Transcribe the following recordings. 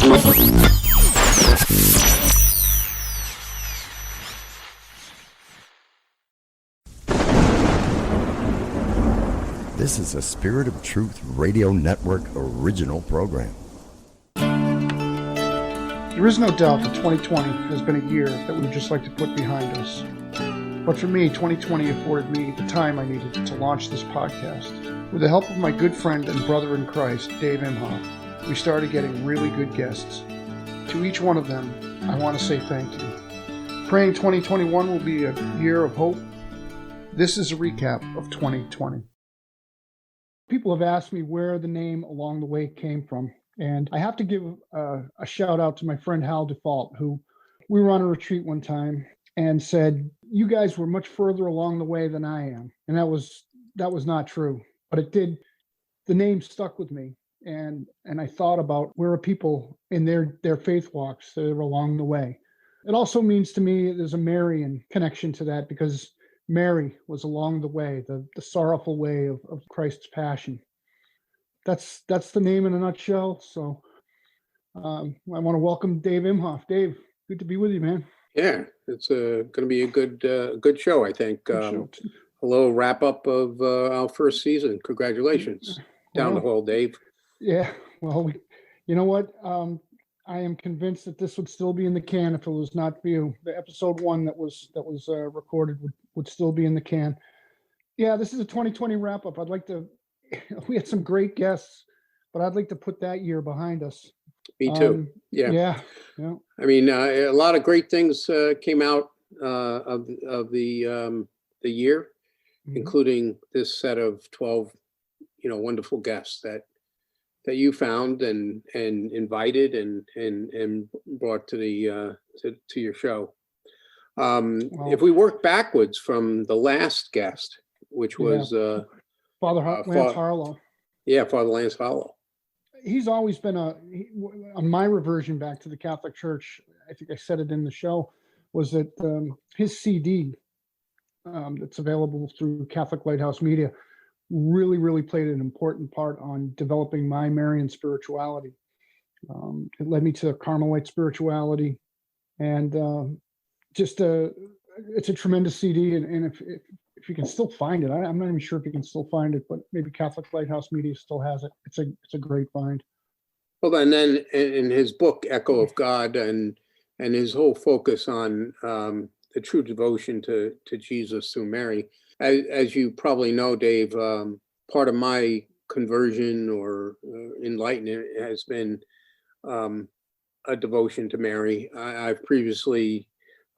This is a Spirit of Truth Radio Network original program. There is no doubt that 2020 has been a year that we'd just like to put behind us. But for me, 2020 afforded me the time I needed to launch this podcast. With the help of my good friend and brother in Christ, Dave Imhoff, we started getting really good guests. To each one of them, I want to say thank you. Praying 2021 will be a year of hope. This is a recap of 2020. People have asked me where the name Along the Way came from. And I have to give a shout out to my friend Hal Default, who we were on a retreat one time and said, you guys were much further along the way than I am. And that was not true, but it did. The name stuck with me. And I thought about where are people in their faith walks that are along the way. It also means to me there's a Marian connection to that, because Mary was along the way, the sorrowful way of Christ's passion. That's the name in a nutshell. So I want to welcome Dave Imhoff. Dave, good to be with you, man. Yeah, it's going to be a good show, I think. A little wrap up of our first season. Congratulations. Down the hole, Dave. Yeah, well, you know what? I am convinced that this would still be in the can if it was not for you. The episode 1 that was recorded would still be in the can. Yeah, this is a 2020 wrap up. We had some great guests, but I'd like to put that year behind us. Me too. Yeah. I mean, a lot of great things came out of the year, including this set of 12, wonderful guests that you found and invited and brought to the to your show. If we work backwards from the last guest, which was Father Lance Harlow. Yeah, Father Lance Harlow. He's always been on my reversion back to the Catholic Church. I think I said it in the show, was that his CD that's available through Catholic Lighthouse Media really, really played an important part on developing my Marian spirituality. It led me to Carmelite spirituality, and it's a tremendous CD. And if you can still find it, I'm not even sure if you can still find it, but maybe Catholic Lighthouse Media still has it. It's a great find. Well, and then in his book, Echo of God, and his whole focus on the true devotion to Jesus through Mary, as you probably know, Dave, part of my conversion or enlightenment has been a devotion to Mary. I've previously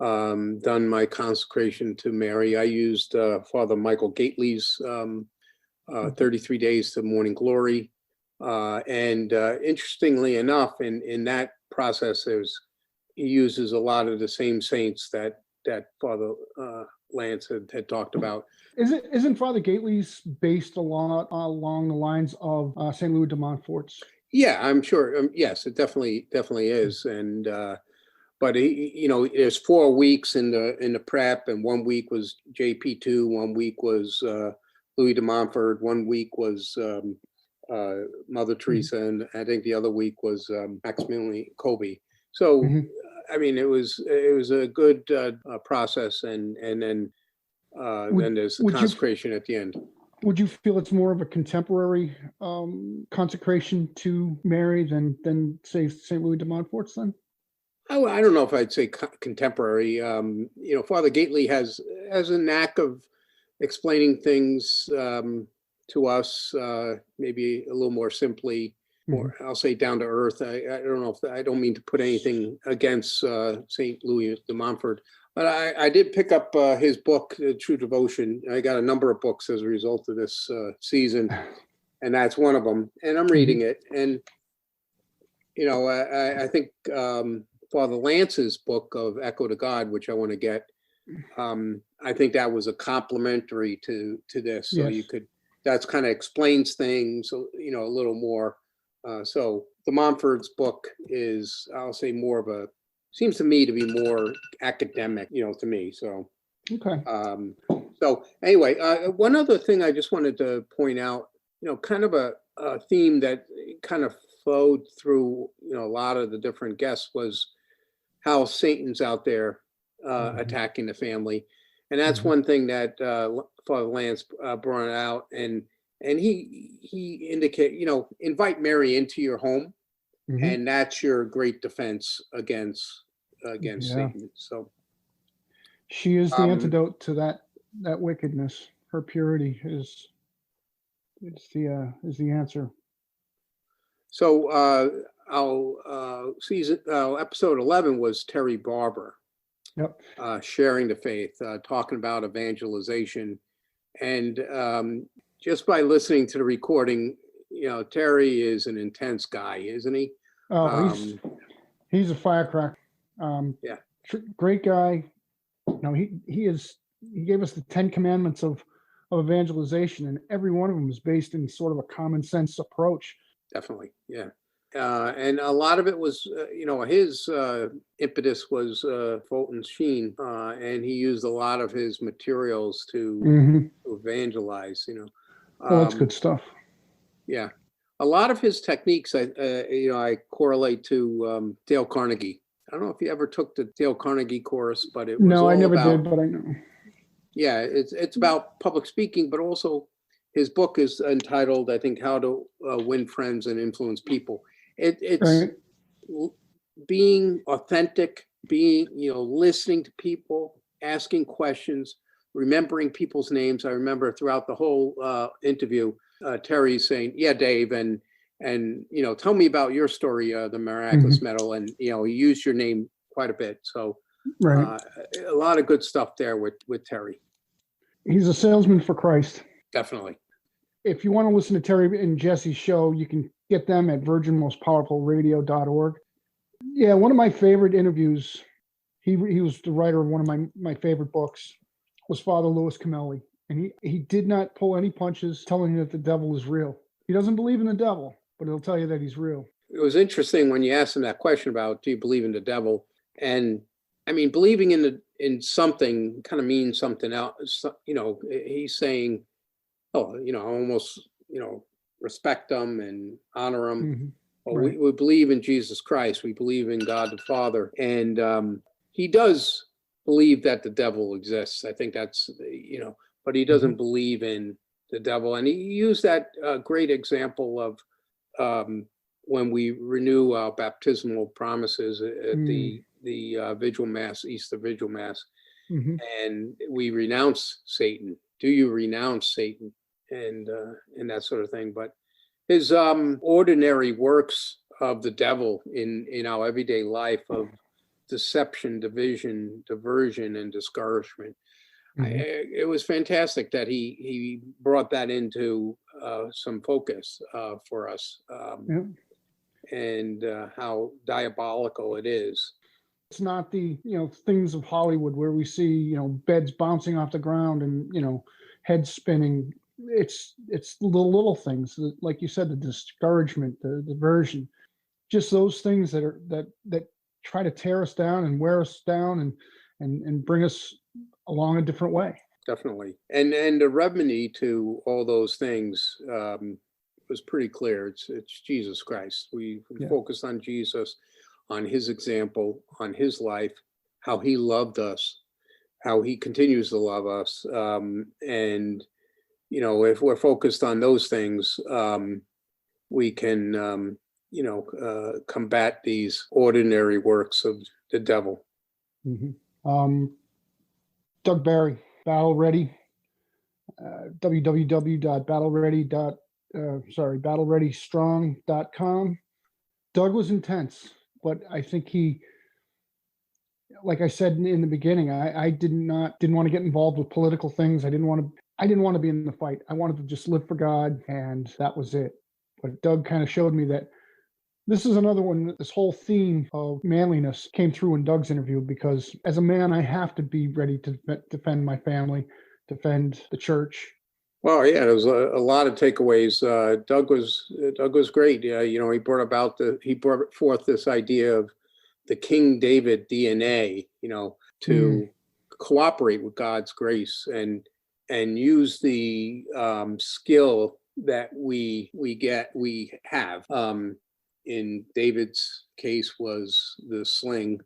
done my consecration to Mary. I used Father Michael Gately's 33 Days to Morning Glory. And interestingly enough, in that process, he uses a lot of the same saints that Father Lance had talked about. Isn't Father Gately's based a lot along the lines of St. Louis de Montfort's? Yeah, I'm sure. Yes, it definitely is. And but there's 4 weeks in the prep, and 1 week was JP2, 1 week was Louis de Montfort, 1 week was Mother Teresa, and I think the other week was Maximilian Kolbe. So I mean, it was a good process, and then there's the consecration at the end. Would you feel it's more of a contemporary consecration to Mary than say St. Louis de Montfort's then? I don't know if I'd say contemporary. Father Gately has a knack of explaining things to us, maybe a little more simply, or I'll say down to earth. I don't know I don't mean to put anything against St. Louis de Montfort, but I did pick up his book, True Devotion. I got a number of books as a result of this season, and that's one of them. And I'm reading it, and I think Father Lance's book of Echo to God, which I want to get, I think that was a complementary to this. So you could, that's kind of explains things, a little more. So the Montfort's book is, I'll say, more of seems to me to be more academic, to me. So, okay. So anyway, one other thing I just wanted to point out, kind of a theme that kind of flowed through, a lot of the different guests was how Satan's out there attacking the family. And that's one thing that Father Lance brought out. And he indicated, invite Mary into your home. And that's your great defense against Satan. So she is the antidote to that wickedness. Her purity is the answer. So episode 11 was Terry Barber. Yep. Sharing the faith, talking about evangelization. And just by listening to the recording, Terry is an intense guy, isn't he? Oh, he's a firecracker. Yeah. Great guy. He gave us the 10 commandments of evangelization, and every one of them is based in sort of a common sense approach. Definitely. Yeah. And a lot of it was, his impetus was Fulton Sheen, and he used a lot of his materials to evangelize, Well, that's good stuff. Yeah. A lot of his techniques, I correlate to Dale Carnegie. I don't know if you ever took the Dale Carnegie course, but it was No, I never did, but I know. Yeah, it's about public speaking, but also his book is entitled, I think, How to Win Friends and Influence People. It's being authentic, listening to people, asking questions, remembering people's names. I remember throughout the whole interview, Terry saying, "Yeah, Dave, and tell me about your story, the miraculous medal." And he used your name quite a bit. So a lot of good stuff there with Terry. He's a salesman for Christ. Definitely. If you want to listen to Terry and Jesse's show, you can get them at virginmostpowerfulradio.org. Yeah, one of my favorite interviews, he was the writer of one of my favorite books, was Father Louis Camelli. And he did not pull any punches telling you that the devil is real. He doesn't believe in the devil, but he'll tell you that he's real. It was interesting when you asked him that question about, do you believe in the devil? And I mean, believing in something kind of means something else. He's saying, almost, respect them and honor them. Well, we believe in Jesus Christ. We believe in God the Father. And he does believe that the devil exists. I think that's, but he doesn't believe in the devil. And he used that great example of when we renew our baptismal promises at the Vigil Mass, Easter Vigil Mass, and we renounce Satan. Do you renounce Satan? And that sort of thing. But his ordinary works of the devil in our everyday life of deception, division, diversion, and discouragement. It was fantastic that he brought that into some focus for us, and how diabolical it is. It's not the things of Hollywood where we see beds bouncing off the ground and heads spinning. It's the little things, like you said, the discouragement, the diversion, just those things that try to tear us down and wear us down and bring us along a different way. Definitely. And the remedy to all those things was pretty clear. It's Jesus Christ. We focus on Jesus, on his example, on his life, how he loved us, how he continues to love us. And, if we're focused on those things, we can, combat these ordinary works of the devil. Doug Barry, Battle Ready, battlereadystrong.com. Doug was intense, but I think he, like I said in the beginning, I didn't want to get involved with political things. I didn't want to be in the fight. I wanted to just live for God, and that was it. But Doug kind of showed me that this is another one. This whole theme of manliness came through in Doug's interview, because as a man, I have to be ready to defend my family, defend the church. Well, yeah, there was a lot of takeaways. Doug was great. He brought forth this idea of the King David DNA, to cooperate with God's grace and use the skill that we have. in David's case was the sling,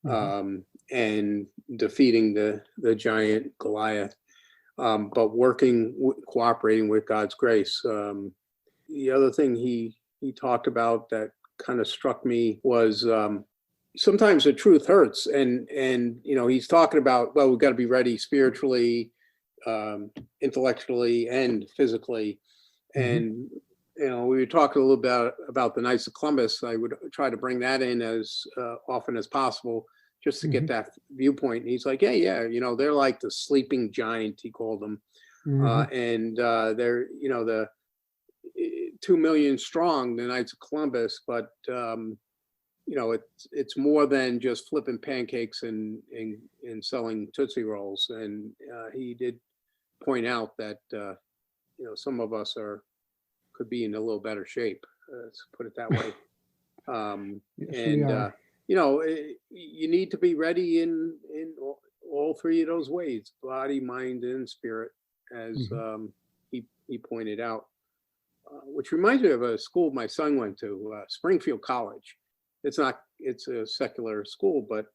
and defeating the giant Goliath, but cooperating with God's grace. The other thing he talked about that kind of struck me was sometimes the truth hurts, and he's talking about, well, we've got to be ready spiritually, intellectually, and physically. And we were talking a little bit about the Knights of Columbus. I would try to bring that in as often as possible, just to get that viewpoint. And he's like, yeah, they're like the sleeping giant, he called them. And they're, the 2 million strong, the Knights of Columbus, but it's more than just flipping pancakes and selling Tootsie Rolls. And he did point out that some of us could be in a little better shape, let's put it that way. Yes, You need to be ready in all three of those ways: body, mind, and spirit, as he pointed out. Which reminds me of a school my son went to, Springfield College. It's a secular school, but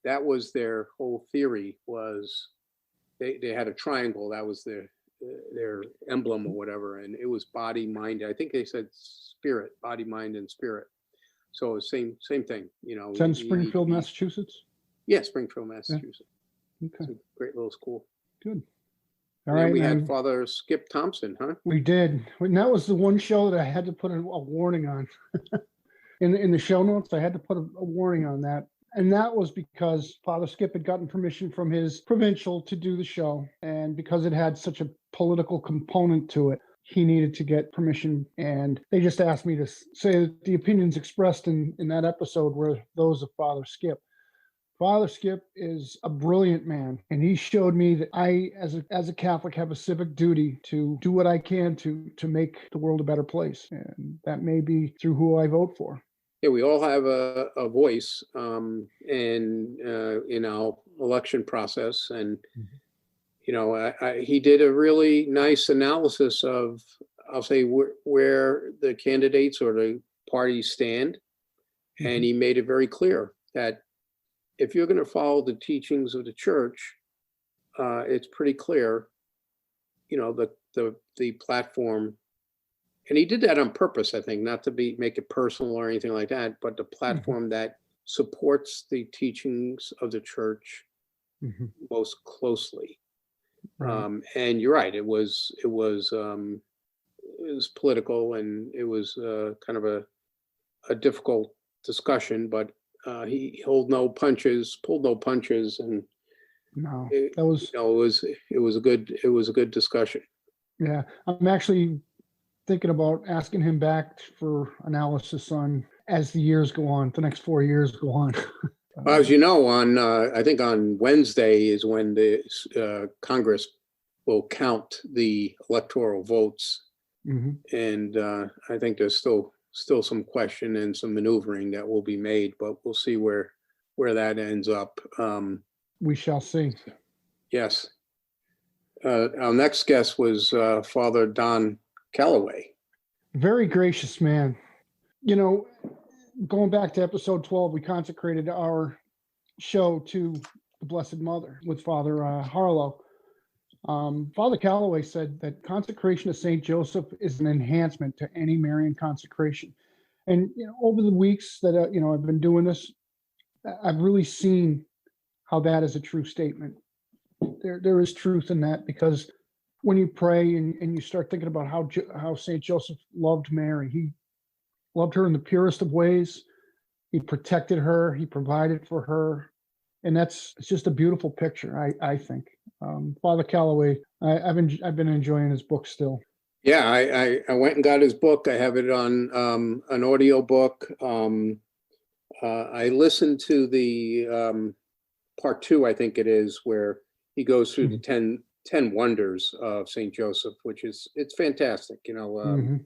that was their whole theory. Was they had a triangle, that was their emblem or whatever, and it was body, mind. I think they said spirit, body, mind, and spirit. So same thing, It's in Springfield, Massachusetts? Yeah, Springfield, Massachusetts. Yeah. Okay. It's a great little school. Good. All right. We had Father Skip Thompson, huh? We did. And that was the one show that I had to put a warning on. In the show notes, I had to put a warning on that. And that was because Father Skip had gotten permission from his provincial to do the show. And because it had such a political component to it, he needed to get permission. And they just asked me to say that the opinions expressed in that episode were those of Father Skip. Father Skip is a brilliant man, and he showed me that I, as a Catholic, have a civic duty to do what I can to make the world a better place. And that may be through who I vote for. Yeah, we all have a voice in our election process. And, he did a really nice analysis of, I'll say, where the candidates or the parties stand. And he made it very clear that if you're going to follow the teachings of the church, it's pretty clear, the platform. And he did that on purpose, I think, not to make it personal or anything like that, but the platform that supports the teachings of the church most closely. Right. And you're right, it was political, and it was kind of a difficult discussion, but he pulled no punches, and No, it that was was a good discussion. Yeah, I'm actually thinking about asking him back for analysis on as the years go on, the next 4 years go on. As you know, I think on Wednesday is when the Congress will count the electoral votes, and I think there's still some question and some maneuvering that will be made, but we'll see where that ends up. We shall see. Yes. Our next guest was Father Don Calloway. Very gracious man. Going back to episode 12, we consecrated our show to the Blessed Mother with Father Harlow. Father Calloway said that consecration to St. Joseph is an enhancement to any Marian consecration. And over the weeks that I've been doing this, I've really seen how that is a true statement. There is truth in that, because when you pray and you start thinking about how St. Joseph loved Mary, he loved her in the purest of ways. He protected her. He provided for her. And it's just a beautiful picture, I think. Father Calloway, I've been enjoying his book still. Yeah, I went and got his book. I have it on an audio book. I listened to the part 2, I think it is, where he goes through the 10 wonders of St. Joseph, it's fantastic. The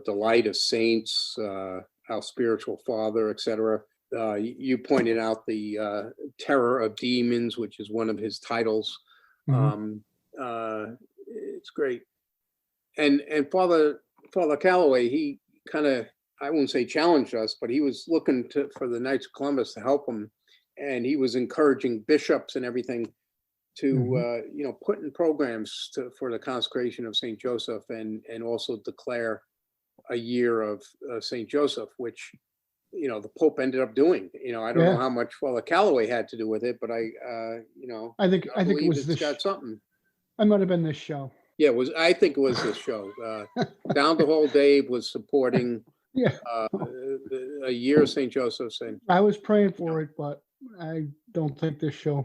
delight of saints, our spiritual father, etc. You pointed out the terror of demons, which is one of his titles. It's great. And Father Calloway, he kind of, I wouldn't say challenged us, but he was looking for the Knights of Columbus to help him. And he was encouraging bishops and everything to, put in programs for the consecration of St. Joseph and also declare a year of St. Joseph, which, the Pope ended up doing. I don't know how much Father Calloway had to do with it, but I think it was it's got something. I might have been this show. Yeah, I think it was this show. Down the Hall Dave was supporting a year of St. Joseph's. And I was praying for it, but I don't think this show,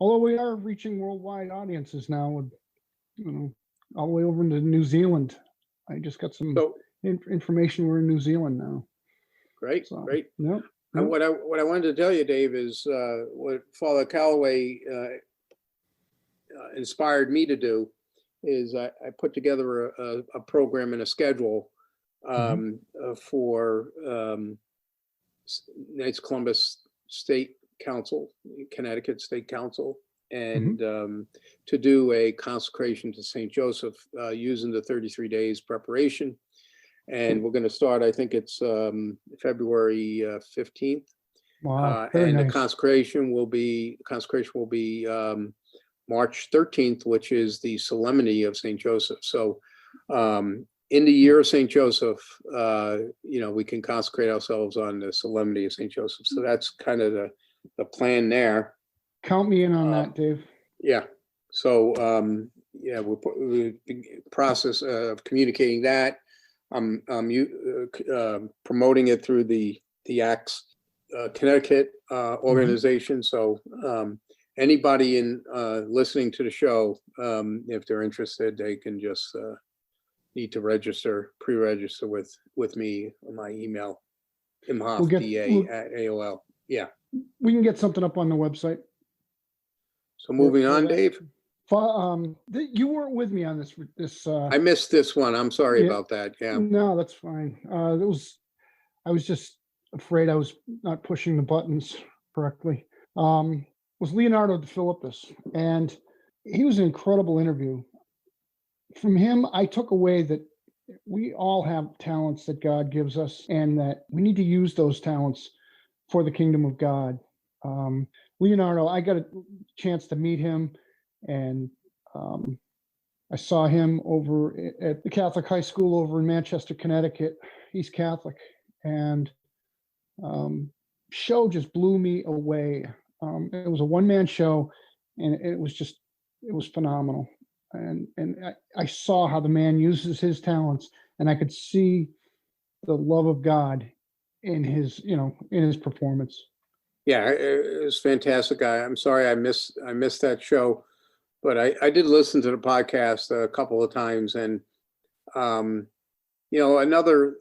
although we are reaching worldwide audiences now with, all the way over into New Zealand. I just got some information. We're in New Zealand now. Great, So, great. Yep. And what I wanted to tell you, Dave, is what Father Calloway inspired me to do is I put together a program and a schedule for Knights of Columbus State Council, Connecticut State Council, and to do a consecration to St. Joseph using the 33 days preparation. And we're going to start, I think it's February 15th. Wow, and nice. The consecration will be March 13th, which is the solemnity of St. Joseph. So in the year of St. Joseph, we can consecrate ourselves on the solemnity of St. Joseph. So that's kind of the plan there. Count me in on that, Dave. Yeah. So we're process of communicating that. I'm promoting it through the Acts Connecticut organization. So anybody in listening to the show, if they're interested, they can just need to pre-register with me on my email, imhoffda@AOL. Yeah. We can get something up on the website. So moving on, Dave. You weren't with me on this. I missed this one. I'm sorry about that. Yeah. No, that's fine. I was just afraid I was not pushing the buttons correctly. Was Leonardo de Philippus, and he was an incredible interview. From him, I took away that we all have talents that God gives us, and that we need to use those talents for the kingdom of God. Leonardo, I got a chance to meet him, and I saw him over at the Catholic high school over in Manchester, Connecticut. He's Catholic, and show just blew me away. It was a one-man show, and it was phenomenal. And I saw how the man uses his talents, and I could see the love of God in his performance. Yeah, it was fantastic. I'm sorry I missed that show, but I did listen to the podcast a couple of times, and another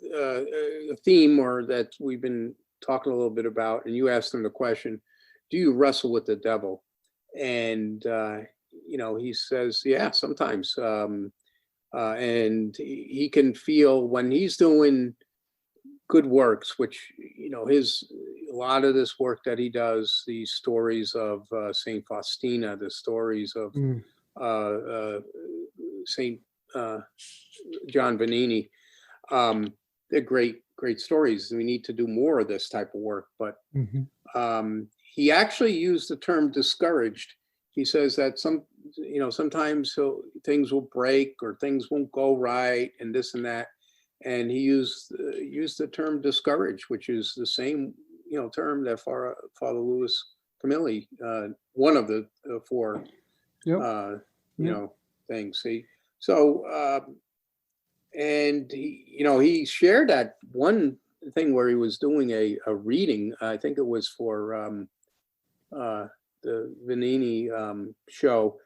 theme or that we've been talking a little bit about, and you asked him the question, do you wrestle with the devil? And he says, yeah, sometimes, and he can feel when he's doing good works, which a lot of this work that he does, these stories of Saint Faustina, the stories of Saint John Vanini, they're great stories. We need to do more of this type of work. But he actually used the term discouraged. He says that sometimes things will break or things won't go right and this and that. And he used the term discouraged, which is the same term that Father Louis Camilli, one of the four things. So and he shared that one thing where he was doing a reading. I think it was for the Vanini show,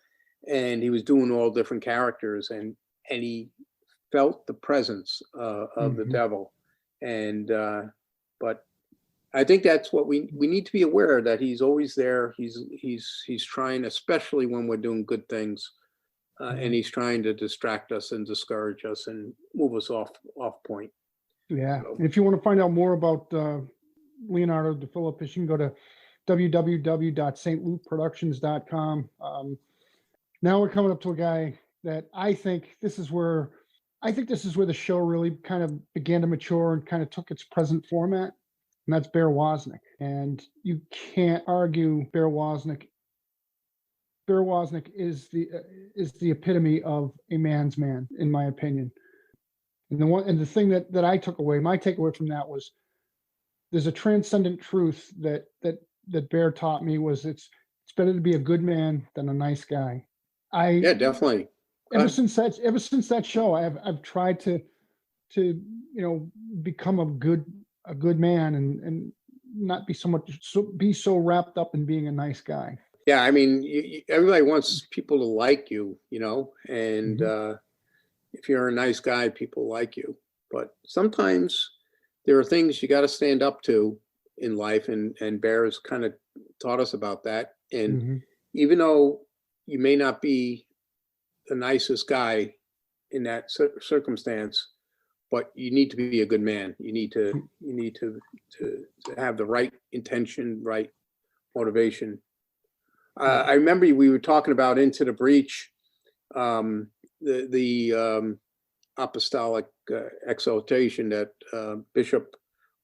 and he was doing all different characters, and he felt the presence of the devil. And but I think that's what we need to be aware, that he's always there. He's trying, especially when we're doing good things, and he's trying to distract us and discourage us and move us off point. Yeah. So, if you want to find out more about Leonardo de Philippus, you can go to www.stlukeproductions.com. Now we're coming up to a guy that I think this is where I think this is where the show really kind of began to mature and kind of took its present format, and that's Bear Wozniak. And you can't argue Bear Wozniak. Bear Wozniak is the epitome of a man's man, in my opinion. And the thing that I took away, my takeaway from that was there's a transcendent truth that Bear taught me was it's better to be a good man than a nice guy. Yeah, definitely. Ever since that show, I've tried to become a good man and not be so wrapped up in being a nice guy. Yeah, I mean, everybody wants people to like you, and if you're a nice guy, people like you. But sometimes there are things you got to stand up to in life, and Bear's kind of taught us about that. And even though you may not be the nicest guy in that circumstance, but you need to be a good man. You need to have the right intention, right motivation. I remember we were talking about Into the Breach, the apostolic exhortation that Bishop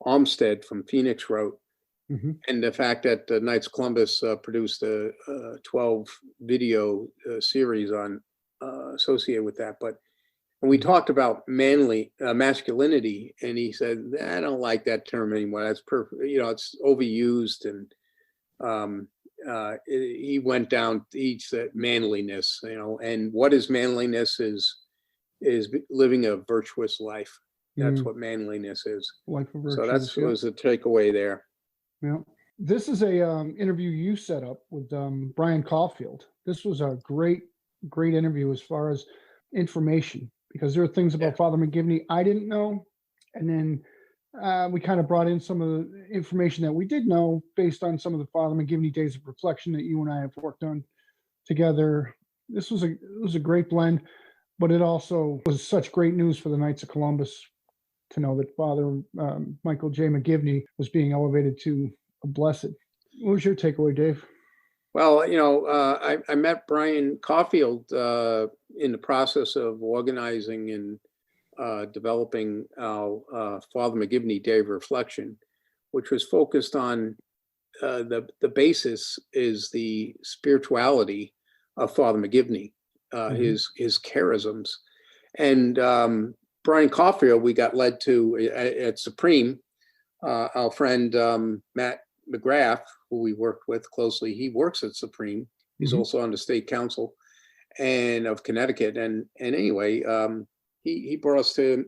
Olmsted from Phoenix wrote, and the fact that Knights of Columbus produced a 12 video series on associated with that. But when we talked about masculinity, and he said, I don't like that term anymore. That's perfect. It's overused, and he went down. He said manliness. And what is manliness is living a virtuous life. That's what manliness is. Life of virtuous. So that was a takeaway there. Yeah. This is a interview you set up with Brian Caulfield. This was a great interview as far as information, because there are things about Father McGivney I didn't know, and then we kind of brought in some of the information that we did know based on some of the Father McGivney days of reflection that you and I have worked on together. This was a great blend, but it also was such great news for the Knights of Columbus to know that Father Michael J. McGivney was being elevated to a blessed. What was your takeaway, Dave? Well, I met Brian Caulfield in the process of organizing and developing our Father McGivney Day of Reflection, which was focused on the basis is the spirituality of Father McGivney, his charisms. And Brian Caulfield, we got led to at Supreme, our friend Matt McGrath, who we worked with closely. He works at Supreme. He's also on the state council and of Connecticut. And anyway, he brought us to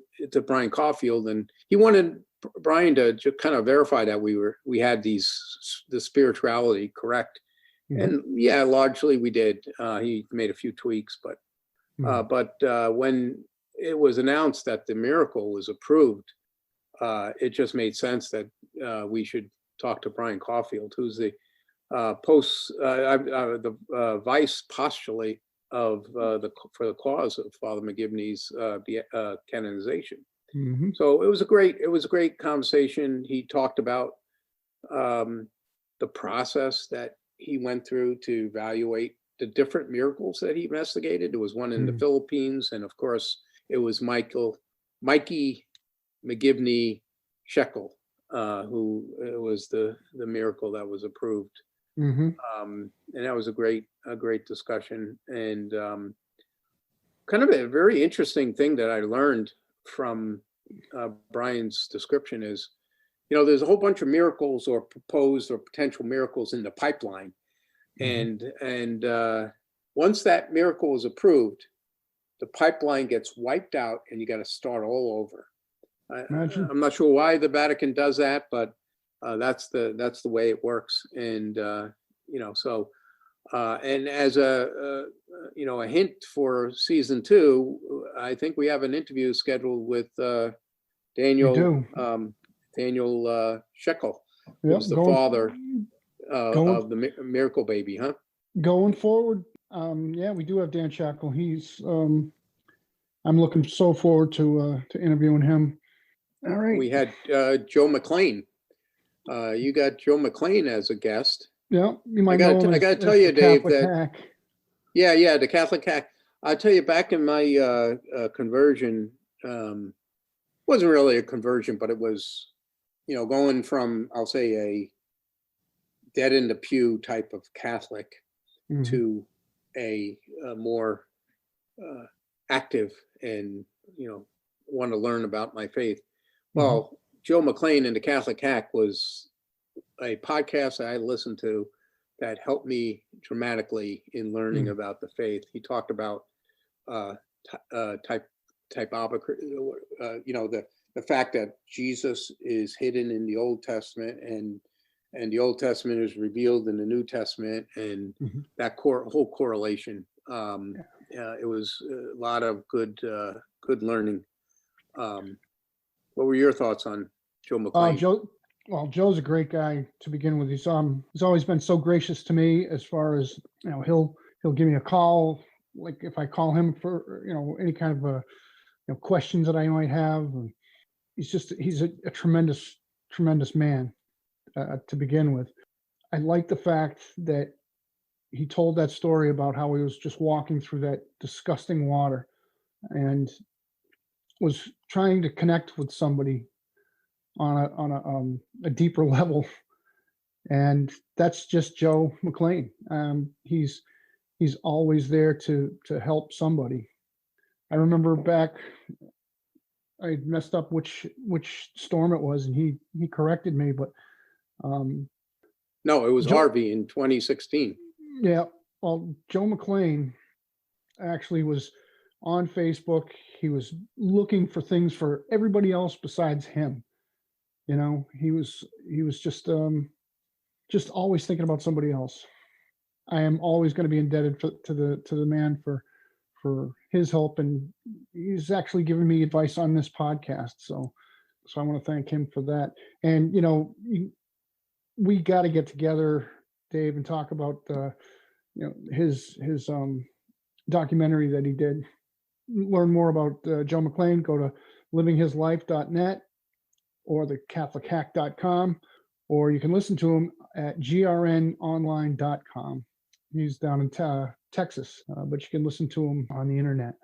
Brian Caulfield, and he wanted Brian to kind of verify that we had the spirituality correct. And yeah, largely we did. He made a few tweaks, but when it was announced that the miracle was approved, it just made sense that we should talk to Brian Caulfield, who's the vice postulate of for the cause of Father McGivney's canonization. So it was a great conversation. He talked about the process that he went through to evaluate the different miracles that he investigated. There was one in the Philippines, and of course it was Mikey McGivney Shekel, who was the miracle that was approved. And that was a great discussion, and kind of a very interesting thing that I learned from Brian's description is, there's a whole bunch of miracles or proposed or potential miracles in the pipeline, and once that miracle is approved, the pipeline gets wiped out, and you got to start all over. I'm not sure why the Vatican does that, but that's the way it works. And and as a hint for season 2, I think we have an interview scheduled with Daniel Shekel, who's the father of the miracle baby, huh? Going forward, we do have Dan Shekel. He's I'm looking so forward to interviewing him. All right. We had Joe McLean. You got Joe McLean as a guest. Yeah, you might I got to tell you, Dave, that hack. Yeah, the Catholic hack. I'll tell you, back in my conversion wasn't really a conversion, but it was, going from, I'll say, a dead in the pew type of Catholic to a more active and, want to learn about my faith. Well, Joe McLean and the Catholic Hack was a podcast that I listened to that helped me dramatically in learning about the faith. He talked about the fact that Jesus is hidden in the Old Testament and the Old Testament is revealed in the New Testament, and that whole correlation. It was a lot of good learning. What were your thoughts on Joe McLean? Joe's a great guy to begin with. He's always been so gracious to me, as far as, he'll give me a call, like if I call him for, any kind of questions that I might have. He's a tremendous man to begin with. I like the fact that he told that story about how he was just walking through that disgusting water and was trying to connect with somebody on a deeper level, and that's just Joe McLean. He's always there to help somebody. I remember back, I messed up which storm it was, and he corrected me, but no, it was Harvey in 2016. Yeah, well, Joe McLean actually was on Facebook. He was looking for things for everybody else besides him. He was just always thinking about somebody else. I am always going to be indebted to the man for his help, and he's actually given me advice on this podcast. So I want to thank him for that. And we got to get together, Dave, and talk about his documentary that he did. Learn more about Joe McLean. Go to livinghislife.net or the CatholicHack.com, or you can listen to him at grnonline.com. He's down in Texas, but you can listen to him on the internet.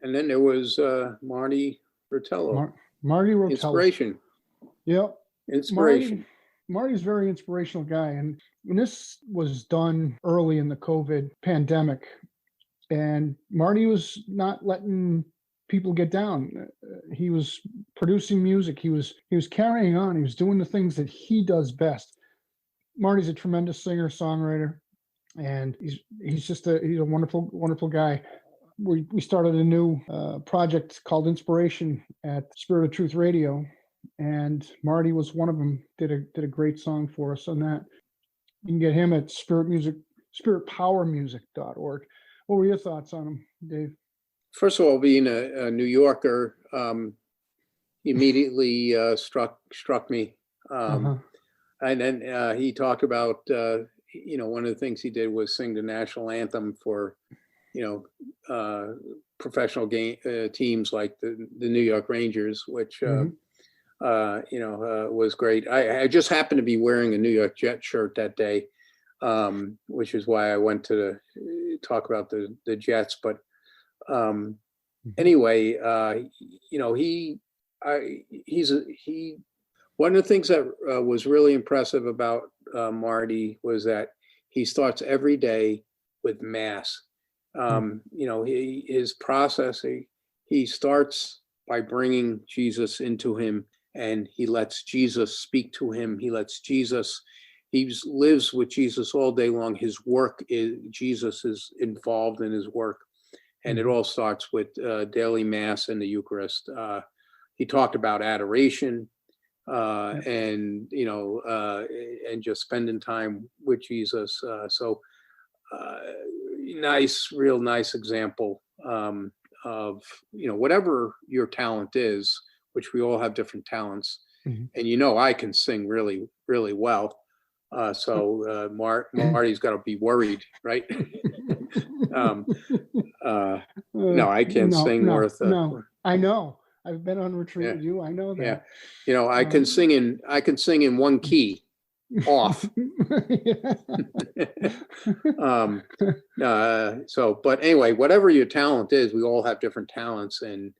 And then there was Marty Rotello. Marty Rotello. Inspiration. Yep. Inspiration. Marty's a very inspirational guy. And this was done early in the COVID pandemic. And Marty was not letting people get down. He was producing music. He was carrying on. He was doing the things that he does best. Marty's a tremendous singer, songwriter, and he's a wonderful, wonderful guy. We started a new project called Inspiration at Spirit of Truth Radio, and Marty was one of them. Did a great song for us on that. You can get him at spiritpowermusic.org. What were your thoughts on him, Dave? First of all, being a New Yorker, immediately struck me. And then he talked about, one of the things he did was sing the national anthem for, professional teams like the New York Rangers, which, was great. I just happened to be wearing a New York Jet shirt that day, which is why I went to talk about the Jets. But anyway, one of the things that was really impressive about Marty was that he starts every day with Mass. His process, he starts by bringing Jesus into him, and he lets Jesus speak to him. He lives with Jesus all day long. His work Jesus is involved in his work. And it all starts with daily Mass and the Eucharist. He talked about adoration and just spending time with Jesus. Real nice example of, whatever your talent is, which we all have different talents. And, I can sing really, really well. So Marty's got to be worried, right? No, I can't sing worth. No, I know. I've been on retreat with you. I know that. Yeah, I can sing in one key, off. But anyway, whatever your talent is, we all have different talents, and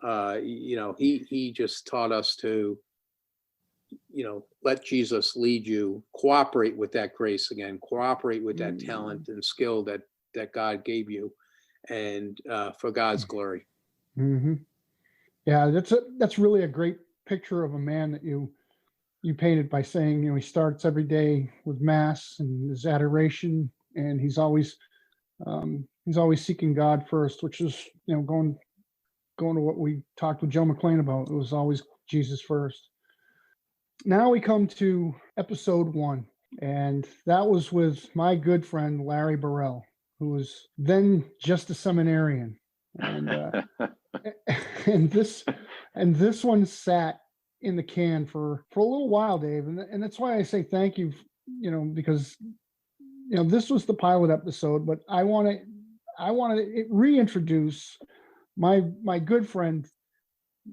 He just taught us to, let Jesus lead you, cooperate with that grace again, cooperate with that talent and skill that God gave you, and for God's glory. Mm-hmm. Yeah, that's really a great picture of a man that you painted by saying, he starts every day with mass and his adoration, and he's always seeking God first, which is, going to what we talked with Joe McLean about. It was always Jesus first. Now we come to episode 1, and that was with my good friend Larry Burrell, who was then just a seminarian, and and this one sat in the can for a little while, Dave, and that's why I say thank you, because this was the pilot episode, but I want to reintroduce my good friend,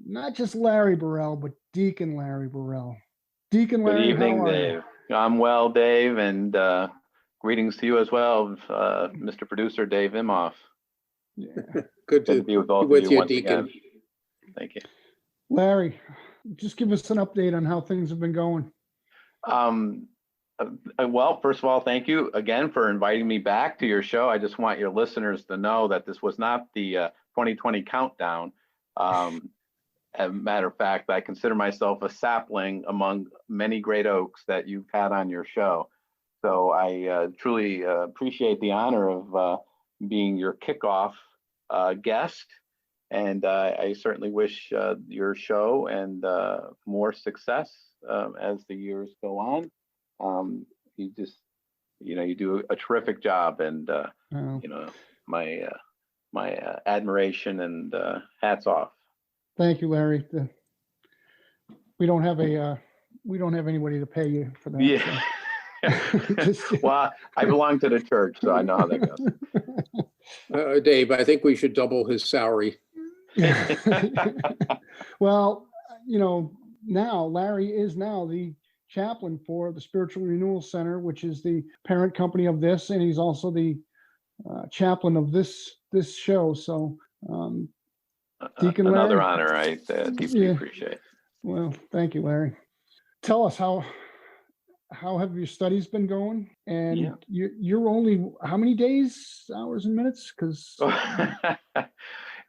not just Larry Burrell, but Deacon Larry Burrell. Deacon Good Larry, evening, how are Dave. I'm well, Dave, and greetings to you as well, Mr. Producer Dave Imhoff. you? Good Good to to be with both with of you you, once Deacon. again. Thank you. Larry, just give us an update on how things have been going. Well, first of all, thank you again for inviting me back to your show. I just want your listeners to know that this was not the 2020 countdown. As a matter of fact, I consider myself a sapling among many great oaks that you've had on your show. So I truly appreciate the honor of being your kickoff guest. And I certainly wish your show and more success as the years go on. You just, you do a terrific job, and my admiration and hats off. Thank you, Larry. We don't have anybody to pay you for that. Yeah. So. Well, I belong to the church, so I know how that goes. Dave, I think we should double his salary. Well, now Larry is now the chaplain for the Spiritual Renewal Center, which is the parent company of this, and he's also the chaplain of this show. So, Deacon another Larry, honor I deeply appreciate. Well, thank you, Larry. Tell us how have your studies been going? And you're only how many days, hours, and minutes? Because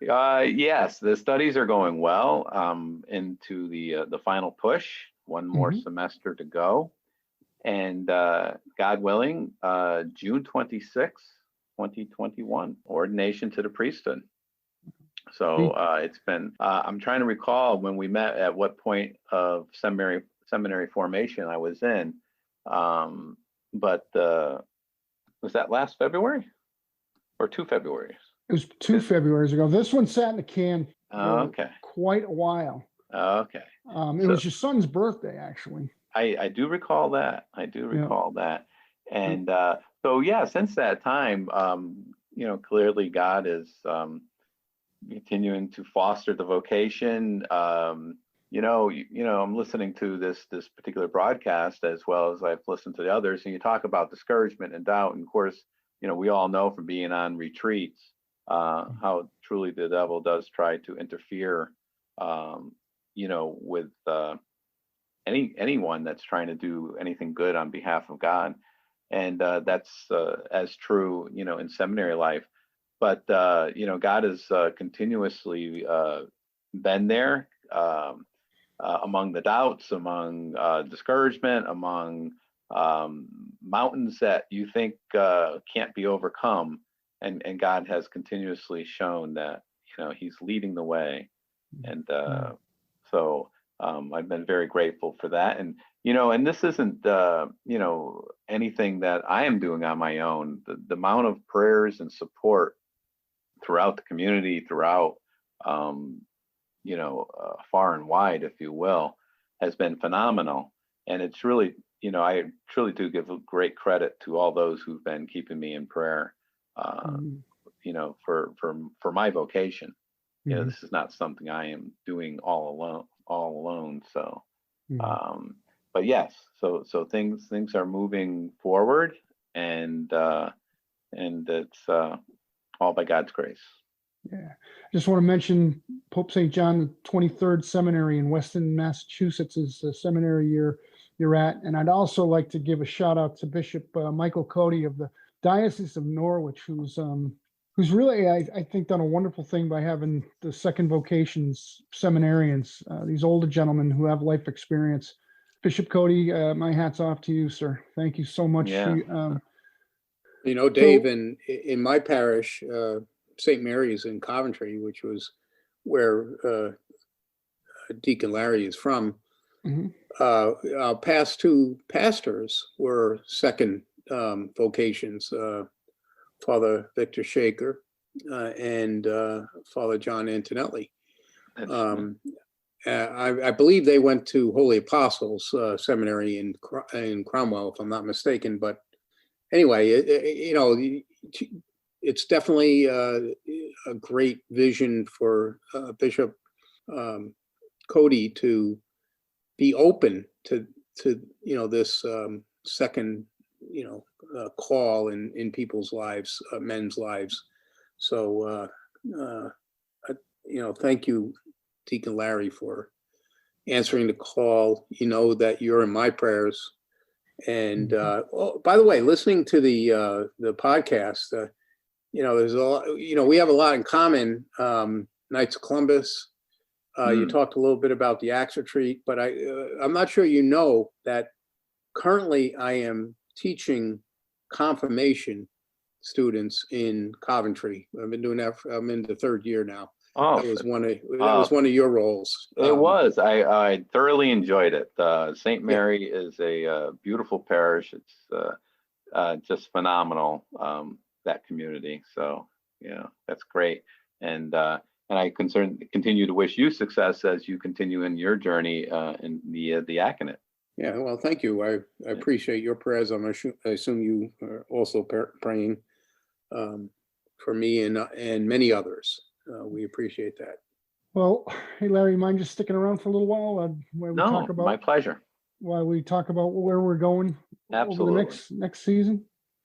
yes, the studies are going well. Into the final push. One more semester to go, and God willing, June 26th, 2021, ordination to the priesthood. So it's been. I'm trying to recall when we met, at what point of seminary formation I was in. But was that last February or 2 Februaries? It was 2 Februaries ago. This one sat in the can for quite a while. Okay. It was your son's birthday, actually. I do recall that. And so since that time, clearly God is continuing to foster the vocation. I'm listening to this particular broadcast as well as I've listened to the others, and you talk about discouragement and doubt. And of course, we all know from being on retreats how truly the devil does try to interfere, with anyone that's trying to do anything good on behalf of God. And that's as true, in seminary life. But, God has continuously been there among the doubts, among discouragement, among mountains that you think can't be overcome. And God has continuously shown that, he's leading the way. And so I've been very grateful for that. And, and this isn't, anything that I am doing on my own. The amount of prayers and support throughout the community, throughout, far and wide, if you will, has been phenomenal. And it's really, I truly do give great credit to all those who've been keeping me in prayer, for my vocation. This is not something I am doing all alone. So, but yes, so things are moving forward, and it's all by God's grace. Yeah. Just want to mention Pope St. John the 23rd Seminary in Weston, Massachusetts is the seminary you're at. And I'd also like to give a shout out to Bishop Michael Cody of the Diocese of Norwich, who's really, I think, done a wonderful thing by having the second vocations seminarians, these older gentlemen who have life experience. Bishop Cody, my hat's off to you, sir. Thank you so much. Yeah. Dave, in my parish, St. Mary's in Coventry, which was where Deacon Larry is from, Mhm. Our past two pastors were second vocations, Father Victor Shaker and Father John Antonelli. I believe they went to Holy Apostles Seminary in Cromwell, if I'm not mistaken. But anyway, it's definitely a great vision for Bishop Cody to be open to this second call in people's lives, men's lives. So thank you, Deacon Larry, for answering the call. You know that you're in my prayers. And by the way, listening to the podcast, there's a lot. We have a lot in common. Knights of Columbus. You talked a little bit about the Acts retreat, but I'm not sure you know that currently I am teaching confirmation students in Coventry. I've been doing that. I'm in the third year now. Oh, that was one of your roles. It was. I thoroughly enjoyed it. St. Mary is a beautiful parish. It's just phenomenal, that community. So that's great. And I continue to wish you success as you continue in your journey in the diaconate. Yeah, well, thank you. I appreciate your prayers. I assume you are also praying for me and many others. We appreciate that. Well, hey, Larry, mind just sticking around for a little while? My pleasure. While we talk about where we're going Absolutely. over the next season?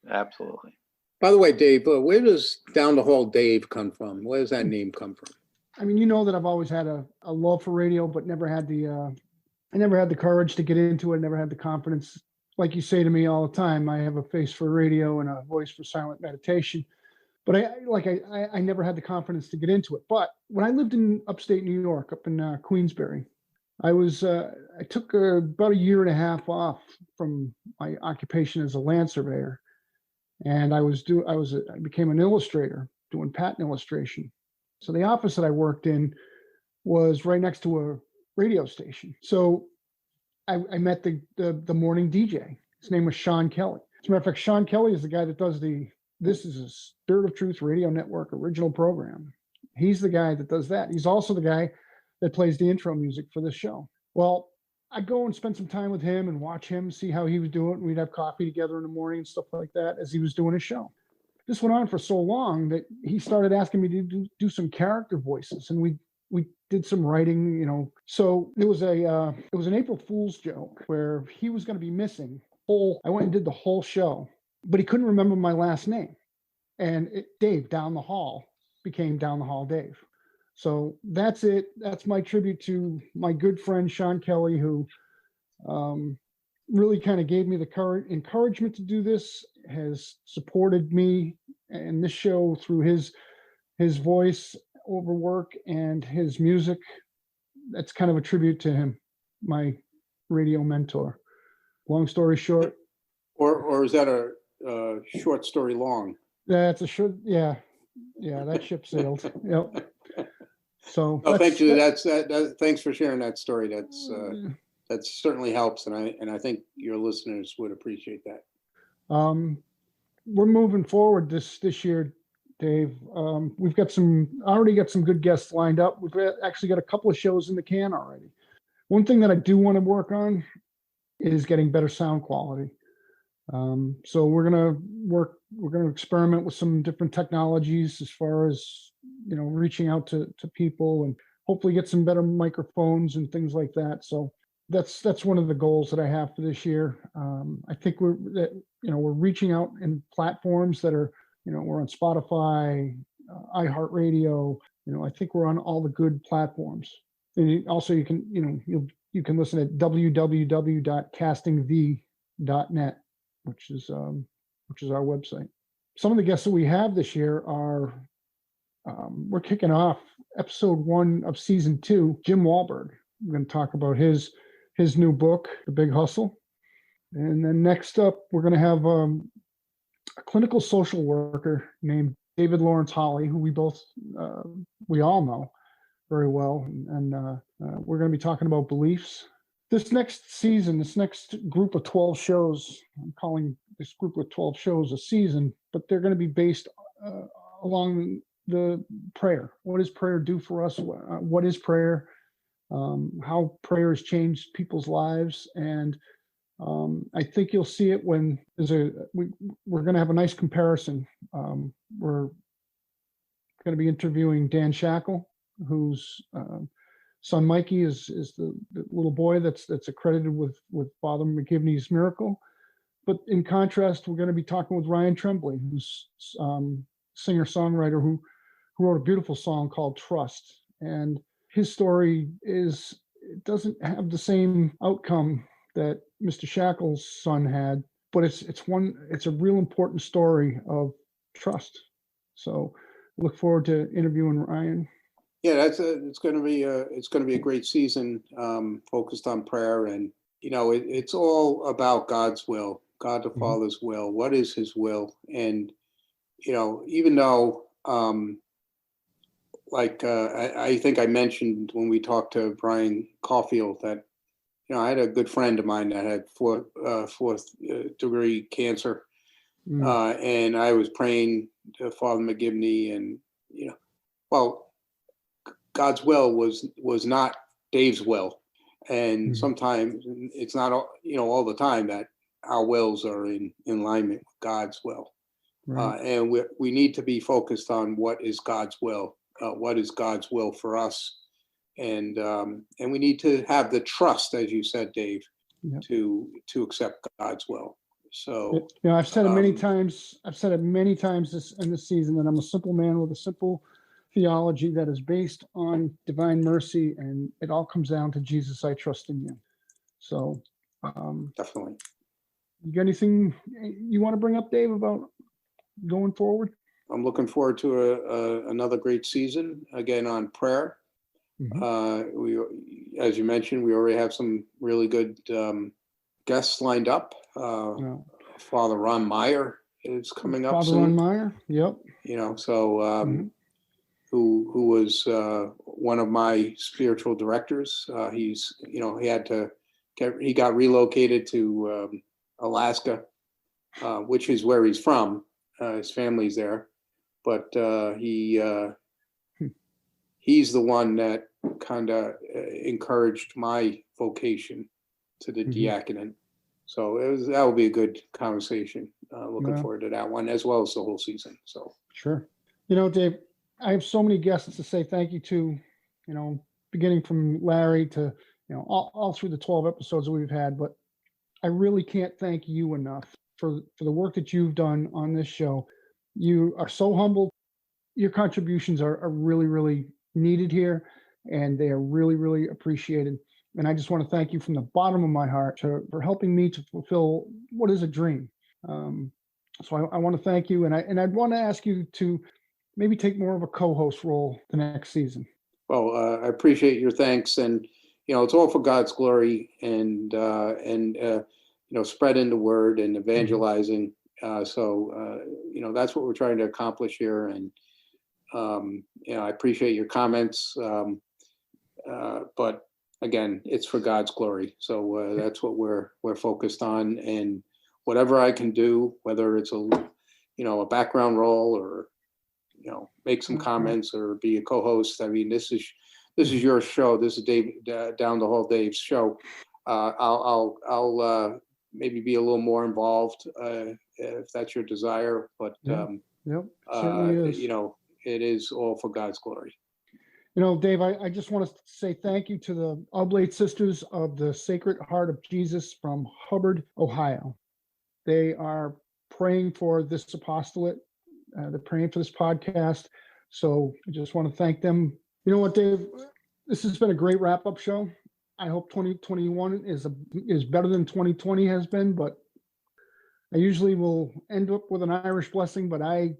Absolutely. By the way, Dave, where does Down the Hall Dave come from? Where does that name come from? I mean, that I've always had a love for radio, but never had the courage to get into it, never had the confidence. Like you say to me all the time, I have a face for radio and a voice for silent meditation. But I never had the confidence to get into it. But when I lived in upstate New York, up in Queensbury, I took about a year and a half off from my occupation as a land surveyor, and I became an illustrator doing patent illustration. So the office that I worked in was right next to a radio station. So I met the morning DJ. His name was Sean Kelly. As a matter of fact, Sean Kelly is the guy that does This is a Spirit of Truth Radio Network original program. He's the guy that does that. He's also the guy that plays the intro music for this show. Well, I'd go and spend some time with him and watch him, see how he was doing. We'd have coffee together in the morning and stuff like that as he was doing his show. This went on for so long that he started asking me to do some character voices, and we did some writing, So it was an April Fool's joke where he was going to be missing. I went and did the whole show, but he couldn't remember my last name. And Dave Down the Hall became Down the Hall Dave. So that's it. That's my tribute to my good friend, Sean Kelly, who really kind of gave me the encouragement to do this, has supported me and this show through his voice over work and his music. That's kind of a tribute to him, my radio mentor. Long story short. Or is that a short story long? That's a short, yeah, that ship sailed. Yep. So thank you. Thanks for sharing that story. That certainly helps, and I think your listeners would appreciate that. We're moving forward this year, Dave. We've already got some good guests lined up. We've actually got a couple of shows in the can already. One thing that I do want to work on is getting better sound quality. So we're gonna experiment with some different technologies as far as reaching out to people and hopefully get some better microphones and things like that. So that's one of the goals that I have for this year. I think we're reaching out in platforms that are we're on Spotify, iHeartRadio. I think we're on all the good platforms. And also, you can you can listen at www.castingv.net, which is our website. Some of the guests that we have this year are we're kicking off episode 1 of season 2. Jim Wahlberg. We're going to talk about his new book, The Big Hustle. And then next up, we're going to have a clinical social worker named David Lawrence Holly, who we all know very well. And we're going to be talking about beliefs. This next season, this next group of 12 shows, I'm calling this group of 12 shows a season, but they're going to be based along the prayer. What does prayer do for us? What is prayer? How prayer has changed people's lives. And I think you'll see it when we're going to have a nice comparison. We're going to be interviewing Dan Shackle, whose son Mikey is the little boy that's accredited with Father McGivney's miracle. But in contrast, we're going to be talking with Ryan Tremblay, who's singer-songwriter who wrote a beautiful song called Trust. And his story it doesn't have the same outcome that Mr. Shackle's son had, but it's a real important story of trust. So I look forward to interviewing Ryan. Yeah, it's going to be a great season, focused on prayer, and it's all about God's will, God the Father's will. What is His will? And even though I think I mentioned when we talked to Brian Caulfield that I had a good friend of mine that had fourth degree cancer, and I was praying to Father McGivney, and God's will was not Dave's will, and sometimes it's not all the time that our wills are in alignment with God's will, and we need to be focused on what is God's will, what is God's will for us. And we need to have the trust, as you said, Dave, to accept God's will. So I've said it many times. I've said it many times in this season that I'm a simple man with a simple theology that is based on divine mercy, and it all comes down to Jesus. I trust in you. So definitely. You got anything you want to bring up, Dave, about going forward? I'm looking forward to another great season again on prayer. We, as you mentioned, we already have some really good guests lined up. Father Ron Meyer is coming up soon. Father Ron Meyer, yep. Who was one of my spiritual directors. He got relocated to Alaska, which is where he's from. His family's there, but he's the one that kind of encouraged my vocation to the diaconate. So that will be a good conversation. Looking forward to that one, as well as the whole season. So sure. Dave, I have so many guests to say thank you to, beginning from Larry to, all through the 12 episodes that we've had, but I really can't thank you enough for the work that you've done on this show. You are so humble. Your contributions are really, really needed here, and they are really, really appreciated. And I just want to thank you from the bottom of my heart for helping me to fulfill what is a dream. So I want to thank you, and I'd want to ask you to maybe take more of a co-host role the next season. Well, I appreciate your thanks, and it's all for God's glory, and spreading the word and evangelizing. So that's what we're trying to accomplish here, and I appreciate your comments, but again, it's for God's glory. So that's what we're focused on, and whatever I can do, whether it's a background role or make some comments or be a co-host. I mean, this is your show. This is Dave Down the Hall Dave's show. I'll maybe be a little more involved if that's your desire. But certainly is. It is all for God's glory. Dave, I just want to say thank you to the Oblate Sisters of the Sacred Heart of Jesus from Hubbard, Ohio. They are praying for this apostolate. They're praying for this podcast. So I just want to thank them. You know what, Dave? This has been a great wrap-up show. I hope 2021 is better than 2020 has been, but I usually will end up with an Irish blessing, but I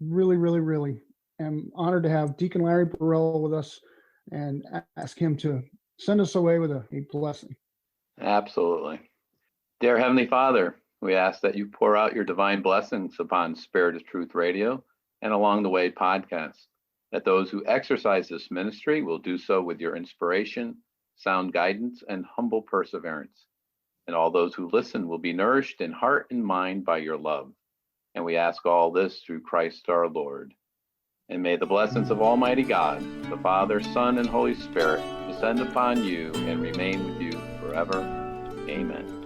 really, really, really am honored to have Deacon Larry Burrell with us and ask him to send us away with a blessing. Absolutely. Dear Heavenly Father, we ask that you pour out your divine blessings upon Spirit of Truth Radio and Along the Way podcast, that those who exercise this ministry will do so with your inspiration, sound guidance, and humble perseverance. And all those who listen will be nourished in heart and mind by your love. And we ask all this through Christ our Lord. And may the blessings of Almighty God, the Father, Son, and Holy Spirit descend upon you and remain with you forever. Amen.